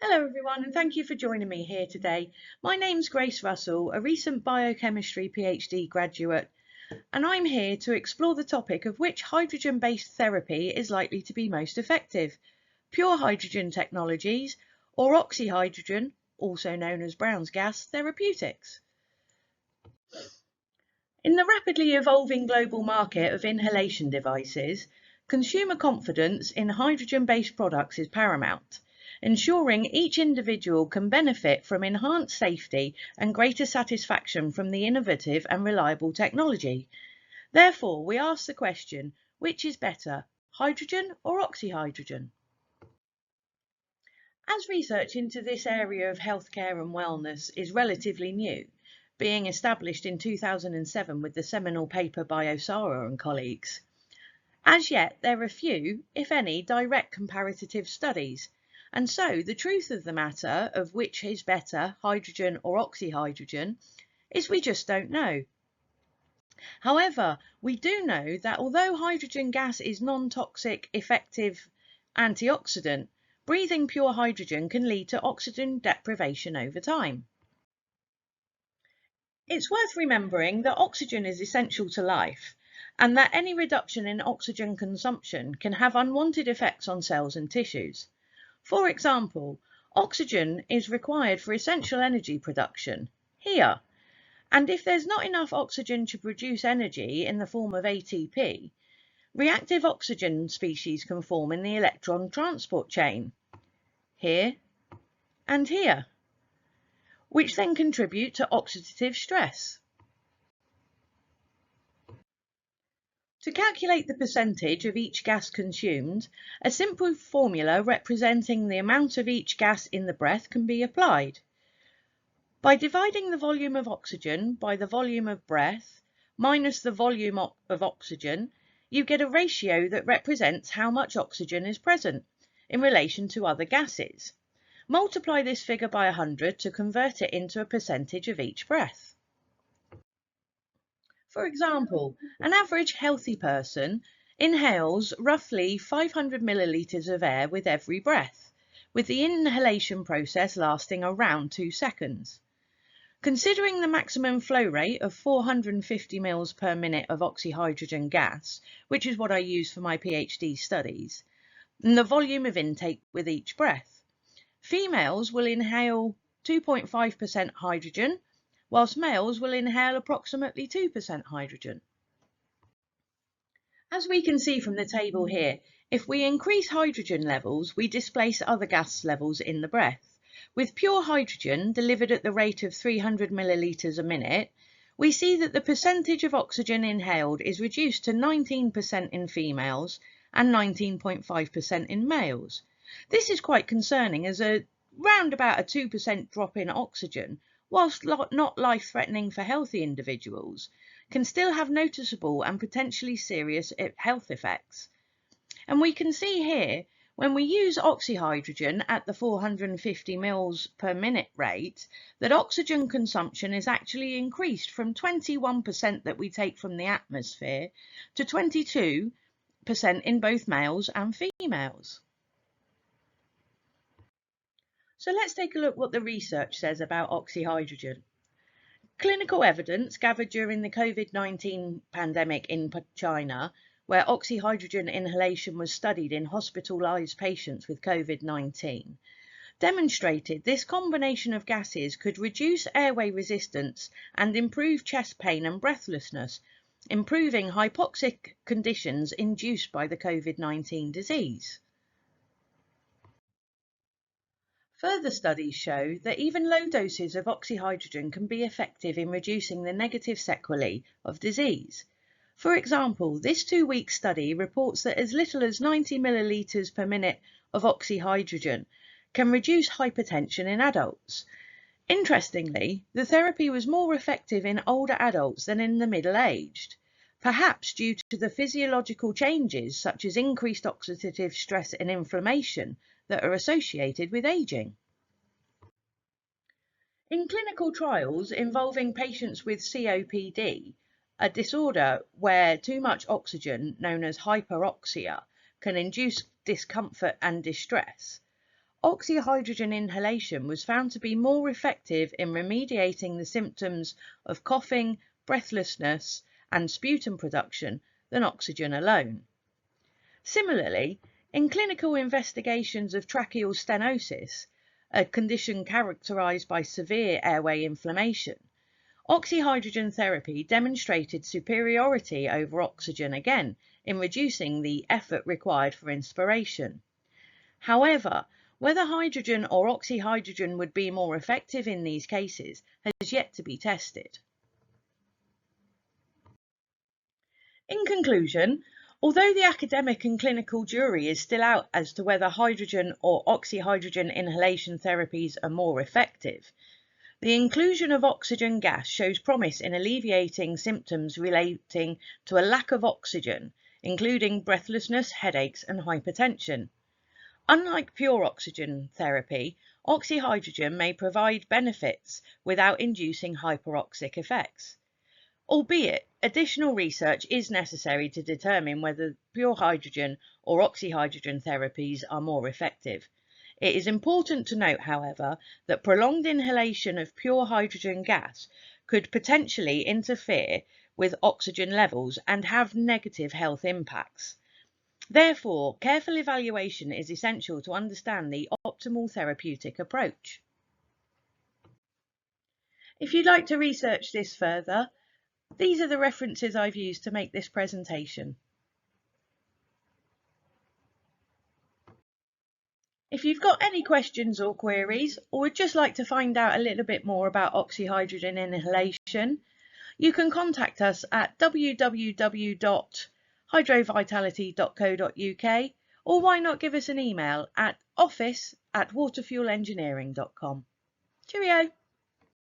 Hello everyone, and thank you for joining me here today. My name's Grace Russell, a recent biochemistry PhD graduate, and I'm here to explore the topic of which hydrogen-based therapy is likely to be most effective, pure hydrogen technologies or oxyhydrogen, also known as Brown's gas, therapeutics. In the rapidly evolving global market of inhalation devices, consumer confidence in hydrogen-based products is paramount, ensuring each individual can benefit from enhanced safety and greater satisfaction from the innovative and reliable technology. Therefore, we ask the question, which is better, hydrogen or oxyhydrogen? As research into this area of healthcare and wellness is relatively new, being established in 2007 with the seminal paper by Osara and colleagues, as yet there are few, if any, direct comparative studies, and so the truth of the matter of which is better, hydrogen or oxyhydrogen, is we just don't know. However, we do know that although hydrogen gas is non-toxic, effective antioxidant, breathing pure hydrogen can lead to oxygen deprivation over time. It's worth remembering that oxygen is essential to life, and that any reduction in oxygen consumption can have unwanted effects on cells and tissues. For example, oxygen is required for essential energy production, here, and if there's not enough oxygen to produce energy in the form of ATP, reactive oxygen species can form in the electron transport chain, here and here, which then contribute to oxidative stress. To calculate the percentage of each gas consumed, a simple formula representing the amount of each gas in the breath can be applied. By dividing the volume of oxygen by the volume of breath minus the volume of oxygen, you get a ratio that represents how much oxygen is present in relation to other gases. Multiply this figure by 100 to convert it into a percentage of each breath. For example, an average healthy person inhales roughly 500 millilitres of air with every breath, with the inhalation process lasting around 2 seconds. Considering the maximum flow rate of 450 mL per minute of oxyhydrogen gas, which is what I use for my PhD studies, and the volume of intake with each breath, females will inhale 2.5% hydrogen, whilst males will inhale approximately 2% hydrogen. As we can see from the table here, if we increase hydrogen levels, we displace other gas levels in the breath. With pure hydrogen delivered at the rate of 300 millilitres a minute, we see that the percentage of oxygen inhaled is reduced to 19% in females and 19.5% in males. This is quite concerning, as round about a 2% drop in oxygen, whilst not life-threatening for healthy individuals, can still have noticeable and potentially serious health effects. And we can see here, when we use oxyhydrogen at the 450 mL per minute rate, that oxygen consumption is actually increased from 21% that we take from the atmosphere to 22% in both males and females. So let's take a look what the research says about oxyhydrogen. Clinical evidence gathered during the COVID-19 pandemic in China, where oxyhydrogen inhalation was studied in hospitalized patients with COVID-19, demonstrated this combination of gases could reduce airway resistance and improve chest pain and breathlessness, improving hypoxic conditions induced by the COVID-19 disease. Further studies show that even low doses of oxyhydrogen can be effective in reducing the negative sequelae of disease. For example, this 2-week study reports that as little as 90 millilitres per minute of oxyhydrogen can reduce hypertension in adults. Interestingly, the therapy was more effective in older adults than in the middle-aged, perhaps due to the physiological changes such as increased oxidative stress and inflammation that are associated with aging. In clinical trials involving patients with COPD, a disorder where too much oxygen, known as hyperoxia, can induce discomfort and distress, oxyhydrogen inhalation was found to be more effective in remediating the symptoms of coughing, breathlessness, and sputum production than oxygen alone. Similarly, in clinical investigations of tracheal stenosis, a condition characterized by severe airway inflammation, oxyhydrogen therapy demonstrated superiority over oxygen again in reducing the effort required for inspiration. However, whether hydrogen or oxyhydrogen would be more effective in these cases has yet to be tested. In conclusion, although the academic and clinical jury is still out as to whether hydrogen or oxyhydrogen inhalation therapies are more effective, the inclusion of oxygen gas shows promise in alleviating symptoms relating to a lack of oxygen, including breathlessness, headaches, and hypertension. Unlike pure oxygen therapy, oxyhydrogen may provide benefits without inducing hyperoxic effects. Albeit, additional research is necessary to determine whether pure hydrogen or oxyhydrogen therapies are more effective. It is important to note, however, that prolonged inhalation of pure hydrogen gas could potentially interfere with oxygen levels and have negative health impacts. Therefore, careful evaluation is essential to understand the optimal therapeutic approach. If you'd like to research this further, these are the references I've used to make this presentation. If you've got any questions or queries, or would just like to find out a little bit more about oxyhydrogen inhalation, you can contact us at www.hydrovitality.co.uk, or why not give us an email at office@waterfuelengineering.com. Cheerio!